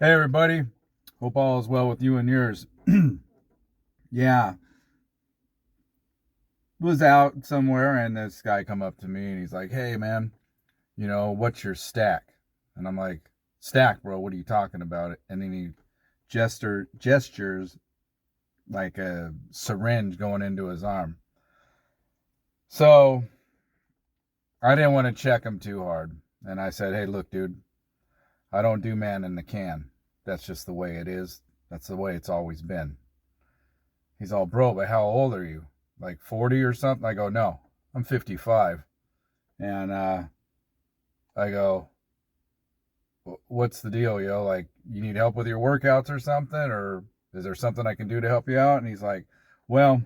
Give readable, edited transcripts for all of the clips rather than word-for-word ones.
Hey everybody, hope all is well with you and yours. Yeah, was out somewhere and this guy come up to me and he's like, "Hey man, what's your stack?" And I'm like, "Stack, bro? What are you talking about?" And then he gestures like a syringe going into his arm. So I didn't want to check him too hard, and I said, "Hey, look, dude, I don't do man in the can. That's just the way it is. That's the way it's always been." He's all, "Bro, but how old are you? Like 40 or something?" I go, "No, I'm 55." And I go, "What's the deal, yo? Like, you need help with your workouts or something? Or is there something I can do to help you out?" And he's like, "Well,"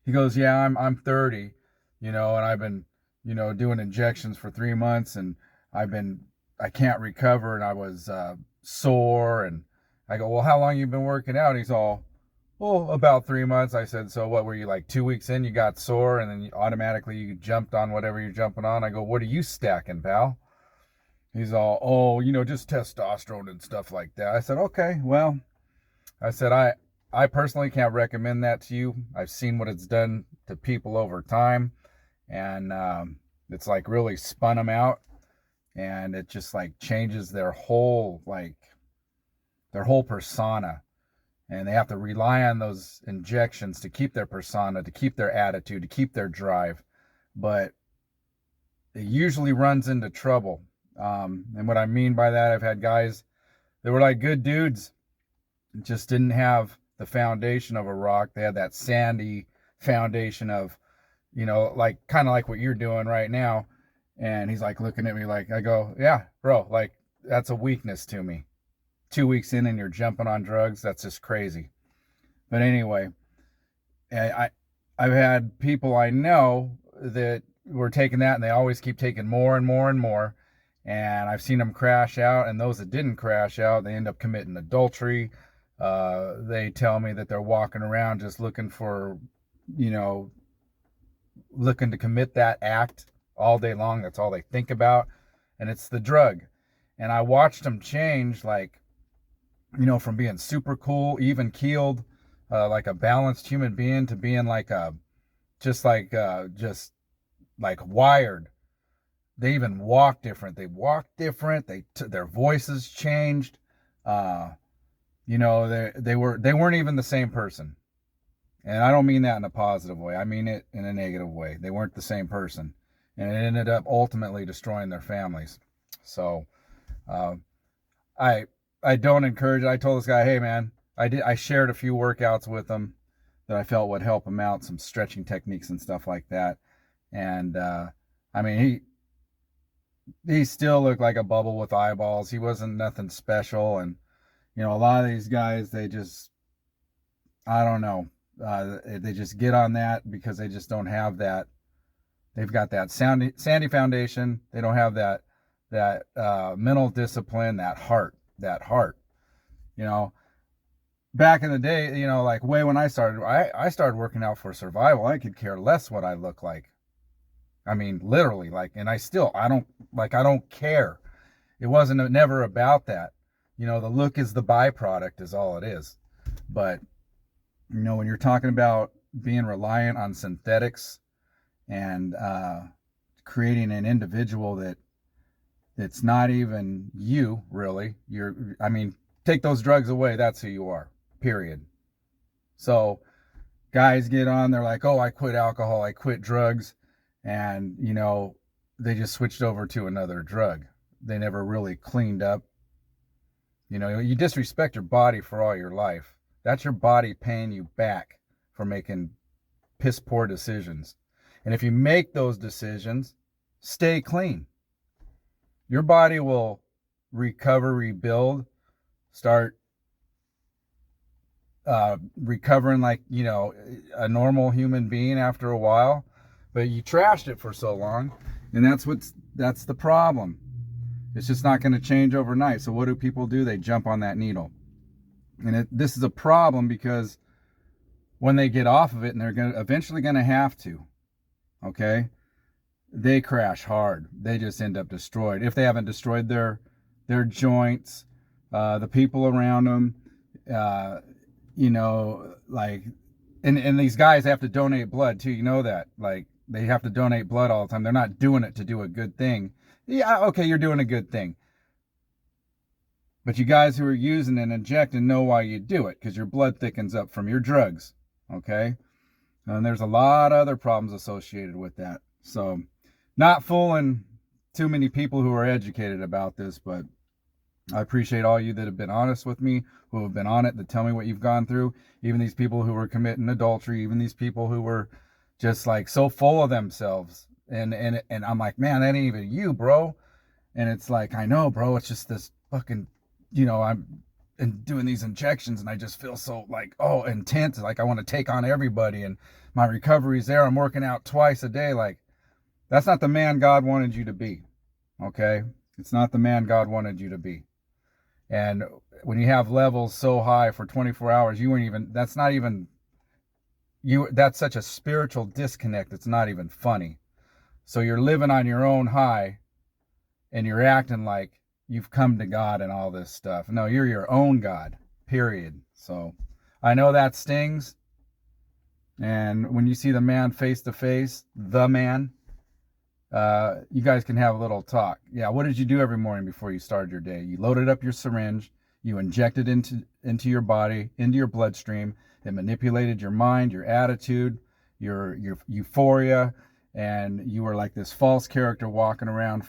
he goes, "Yeah, I'm 30, and I've been, doing injections for 3 months, and I've been, I can't recover, and I was sore." And I go, "Well, how long you been working out?" And he's all, "Well, about 3 months." I said, "So what, were you like 2 weeks in, you got sore, and then automatically you jumped on whatever you're jumping on?" I go, "What are you stacking, pal?" He's all, "Oh, just testosterone and stuff like that." I said, "Okay, well," I said, I personally can't recommend that to you. I've seen what it's done to people over time, and it's like really spun them out, and it just like changes their whole persona, and they have to rely on those injections to keep their persona, to keep their attitude, to keep their drive. But it usually runs into trouble. And what I mean by that, I've had guys that were like good dudes, just didn't have the foundation of a rock. They had that sandy foundation of, like kind of like what you're doing right now. And he's like looking at me like, I go, "Yeah, bro, like that's a weakness to me. 2 weeks in and you're jumping on drugs. That's just crazy." But anyway, I I've had people I know that were taking that and they always keep taking more and more and more. And I've seen them crash out, and those that didn't crash out, they end up committing adultery. They tell me that they're walking around just looking for, you know, looking to commit that act all day long. That's all they think about. And it's the drug. And I watched them change, like, from being super cool, even keeled, like a balanced human being, to being like just like wired. They even walk different. They walk different. Their voices changed. Uh, they weren't even the same person. And I don't mean that in a positive way. I mean it in a negative way. They weren't the same person, and it ended up ultimately destroying their families. So uh, I I don't encourage it. I told this guy, "Hey man, I shared a few workouts with him that I felt would help him out, some stretching techniques and stuff like that." And I mean, he still looked like a bubble with eyeballs. He wasn't nothing special. And a lot of these guys, they just, I don't know, they just get on that because they just don't have that. They've got that sandy foundation. They don't have that mental discipline, that heart. You know, back in the day, like way when I started working out for survival. I could care less what I look like. I mean, literally, like, and I don't care. It wasn't never about that. The look is the byproduct, is all it is. But when you're talking about being reliant on synthetics and creating an individual that's not even you, really. I mean, take those drugs away, that's who you are. Period. So guys get on, they're like, "Oh, I quit alcohol, I quit drugs," and they just switched over to another drug. They never really cleaned up. You disrespect your body for all your life. That's your body paying you back for making piss poor decisions. And if you make those decisions, stay clean. Your body will recover, rebuild, start recovering like, a normal human being after a while. But you trashed it for so long, and that's the problem. It's just not going to change overnight. So what do people do? They jump on that needle. And this is a problem because when they get off of it, and they're eventually going to have to, okay, they crash hard. They just end up destroyed. If they haven't destroyed their joints, the people around them, uh, you know, like, and these guys have to donate blood too. You know that, like, they have to donate blood all the time. They're not doing it to do a good thing. Yeah, okay, you're doing a good thing. But you guys who are using and injecting know why you do it, because your blood thickens up from your drugs. Okay? And there's a lot of other problems associated with that. So, not fooling too many people who are educated about this, but I appreciate all you that have been honest with me, who have been on it, that tell me what you've gone through. Even these people who were committing adultery, even these people who were just like so full of themselves. And I'm like, man, that ain't even you, bro. And it's like, I know, bro. It's just this fucking, I'm doing these injections and I just feel so like, oh, intense. Like I want to take on everybody, and my recovery's there. I'm working out twice a day. Like, that's not the man God wanted you to be. Okay? It's not the man God wanted you to be. And when you have levels so high for 24 hours, that's not even, that's such a spiritual disconnect. It's not even funny. So you're living on your own high and you're acting like you've come to God and all this stuff. No, you're your own God, period. So I know that stings. And when you see the man face to face, the man, you guys can have a little talk. Yeah, what did you do every morning before you started your day? You loaded up your syringe, you injected into your body, into your bloodstream. It manipulated your mind, your attitude, your euphoria, and you were like this false character walking around